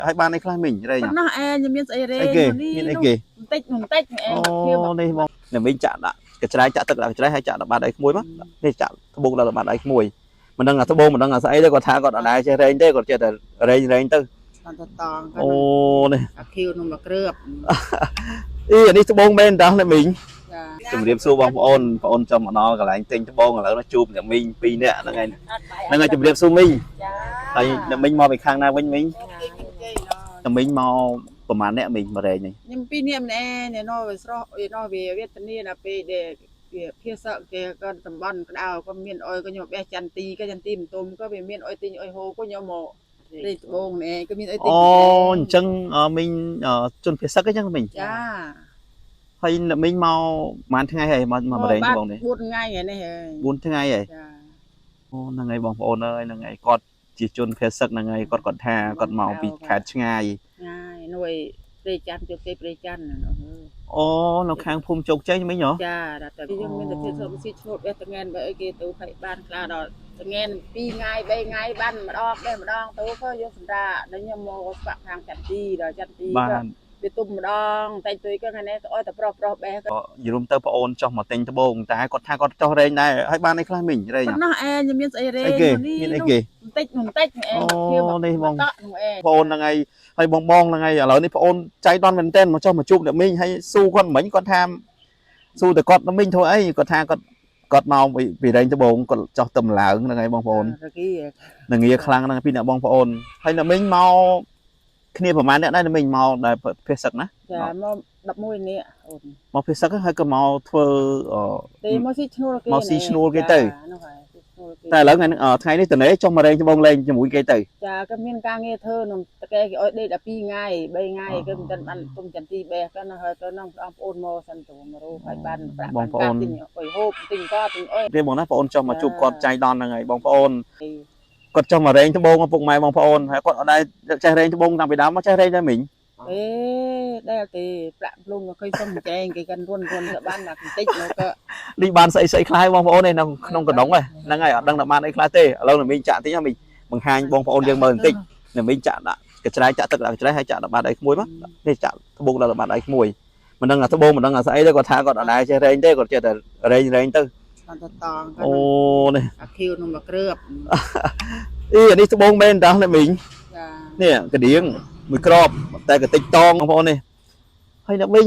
hai ban này khai mình đây nhỉ nó em miếng sấy cái tách em ô đây mong để mình chạm đã cái trái chạm tức là cái trái hay chạm là bạn đấy muối mất đây chạm bông là bạn đấy muối mình đang là thô bông mình đang là sấy đây còn thả còn ở đây chơi đây đây còn chơi đây tư ô này kêu nó mà cướp đi đi thô bông bên đó là mình chụp điểm xu bông ôn cho mà nó là anh tinh thô bông là nó chụp để mình pi nè là ngày chụp điểm xu mình tại mình mò về khang na mìnhประมาณเนี้ยmìnhมาเรนี่ยังปีนี้มันเนี่ยนอเวเวทนี่นะไปเด็กเพียสักแกก็ตำบลก็ดาวก็เมียนอ้อยก็ยอมแบจันตีก็จันตีมตุ่มก็เป็นเมียนอ้อยตีอ้อยโฮก็ยอมหมอได้โบงเนี่ยก็มีอ้อยตีจังmìnhจนเพียสักก็จังmình จ้า hay là mình mau màn thứ ngày này mà đây cho bông này buồn ngay vậy này buồn thứ ngày này là ngày bông ôn ơi là ngày con chỉ chôn พียสักlà ngày con thà con màu bị khát ngày ngay nuôi pre chan cho cái pre chan ô nó khang phum chục chơi mấy nhỏ จ้าแต่ที่ยังมีแต่ที่ชมสิโชดเวทงานไปเกตูไผ่บ้านคลาดองานปีไงใบไงบ้านมาดอกได้มาดองตูก็ยกสันดาแล้วยังโมฝักทางจันตีจันตีก็ไปตุ่มมาดองแต่ตุยก็ไงเนี่ยอ้อยแต่ปลอกแบกก็อยู่รวมเตอร์ปอนจอมาเต็งตะโบงแต่ก็ท่าก็เจ้าเรนได้ให้บ้านในคลายmình đây nhỉ น้ายังมีไอเรนนี่ติ๊กหนุ่มติ๊กเองเที่ยวแบบตะหนุ่มเอง ปอนlà ngày hay bong là ngày ở lớn đi pon trái đoan mình tên mà cho một chút để mình hay su con mấy con tham su từ con nó mình thôi ấy con tha con màu vì đây tะโบงcòn cho tầm là ứng là ngày bong pon là nghĩa khang là pin là bong pon hay là mình mau kiaประมาณเนี้ยได้mình mauได้เพื่อสักนะ จ้ามาดับมวยเนี่ย mauเพื่อสักให้ก็mau thưa เตะมาซิชโนล mau xí snul cái từแต่แล้วไงថ្ងៃនេះតនេចុះមករែងច្បងលេងជាមួយគេទៅចាក៏មានការងារធ្វើនំតកែគេអុយដេក12ថ្ងៃ3ថ្ងៃគឺមិនទាន់បានទុំចន្ទីបេះក៏នៅហើយក៏នំបងប្អូនមកសិនទៅមករੂហើយបានប្រាក់បានកាត់ទិញអុយហូបទិញក៏ទិញអុយគេបងណាបងអូនចុះមកជួបគាត់ចៃដនហ្នឹងហើយបងប្អូនគាត់ចុះមករែងច្បងពុកម៉ែបងប្អូនហើយគាត់អត់ដែរចេះរែងច្បងតាំងពីដើមមកចេះរែងដែរមិញដែលទេប្រាក់ភ្លុងក៏ឃើញសុំចែងគេកាន់រុនទៅបានតែបន្តិចមកក៏នេះបានស្អីខ្លាយបងប្អូននៅក្នុងកណ្ដុងហ្នឹងហើយអត់ដឹងថាបានអីខ្លាយទេឥឡូវនឹងមិញចាក់តិចមិញបង្ហាញបងប្អូនយើងមើលបន្តិចនឹងមិញចាក់ដាក់កញ្ច្រៃចាក់ទឹកដាក់កញ្ច្រៃហើយចាក់ដាក់បាតអីក្មួយមកនេះចាក់ត្បូងដាក់បាតអីក្មួយមិនដឹងថាត្បូងមិនដឹងថាស្អីទេគាត់ថាគាត់អត់ដែរចេះរែងទេគាត់ចេះតែរែងទៅតងអូនេះអាខៀវនឹងមកគ្រឿបអានេះត្បូងមែនតើមិញនេះកដៀងមួយក្របតែកតិចតងបងប្អូននេះហើយអ្នកមិញ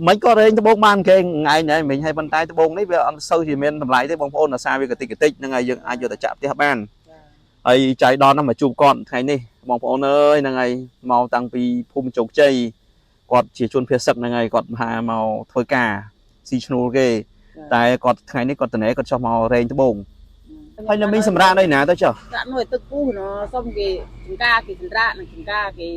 មិនក៏រែងត្បូងបានគេថ្ងៃនេះមិញហើយប៉ុន្តែត្បូងនេះវាអត់សូវជាមានតម្លៃទេបងប្អូនដោយសារវាកតិចហ្នឹងហើយយើងអាចយកទៅចាក់ផ្ទះបានហើយចៃដនមកជួបគាត់ថ្ងៃនេះបងប្អូនអើយហ្នឹងហើយមកតាំងពីភូមិជោគជ័យគាត់ជាជនភៀសសឹកហ្នឹងហើយគាត់พาមកធ្វើការស៊ីឈ្នួលគេតែគាត់ថ្ងៃនេះគាត់តនេគាត់ចុះមករែងត្បូងហើយនៅមីសម្រាប់នៅណាទៅចុះដាក់នួយទឹកពុះណសុំគេចង្ការគេសម្រាប់នឹងចង្ការគេ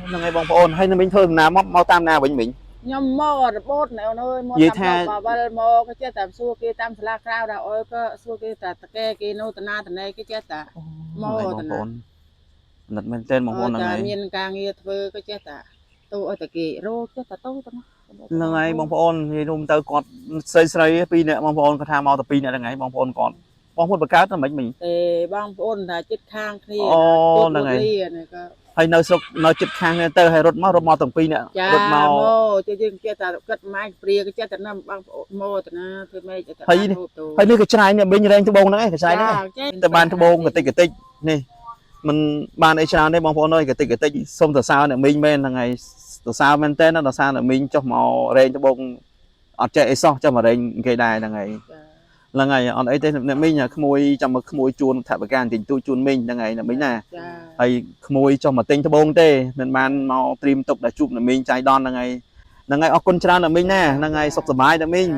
ហ្នឹងហើយបងប្អូនហើយនៅមីធ្វើដំណើរមកតាមណាវិញមិញខ្ញុំមករបូតនៅអើយមកតាមបាវលមកក៏ចេះតែសួរគេតាមសាលាក្រៅដែរអើយក៏សួរគេតែតកែគេនៅតាណាតណែគេចេះតែមកតាណាណាត់មែនតើបងប្អូនហ្នឹងហើយមានការងារធ្វើក៏ចេះតែទៅអត់តែគេរោចេះតែទៅតាណាហ្នឹងហើយបងប្អូននិយាយរួមទៅគាត់ស្រីពីរនាក់បងប្អូនគាត់ថាមកតែពីរនាក់ហ្នឹងហើយបងប្អូនគាត់បងប្អូនបង្កើតតែមិនទេបងប្អូនថាចិត្តខាងគ្នាអូហ្នឹងហើយហើយនៅស្រុកនៅចិត្តខាងគ្នាទៅហើយរត់មកទាំងពីរនាក់រត់មកទៅយើងចេះតែគិតម៉ែព្រាក៏ចេះតែណាបងប្អូនមកតាណាធ្វើម៉េចតែហើយនេះក៏ច្នៃនេះបិញរែងត្បូងហ្នឹងឯងក៏ច្នៃហ្នឹងតែបានត្បូងកតិចនេះមិនបានអីច្រើនទេបងប្អូនអើយកតិចសុំសរសើរអ្នកមីងមែនហ្នឹងហើយសរសើរមែនតើសរសើរអ្នកមីងចុះមករែងត្បូងអត់ចេះអីសោះចុះមករែងគេដែរហ្នឹងហើយហ្នឹងហើយអត់អីទេអ្នកមីងក្មួយចាំមកក្មួយជួនថវិកាទិញទូជួនមីងហ្នឹងហើយអ្នកមីងណាហើយក្មួយចុះមកទិញត្បូងទេមិនបានមកត្រៀមទុកដល់ជួបអ្នកមីងចៃដនហ្នឹងហើយអរគុណច្រើនអ្នកមីងណាហ្នឹងហើយសុខសប្បាយអ្នកមីង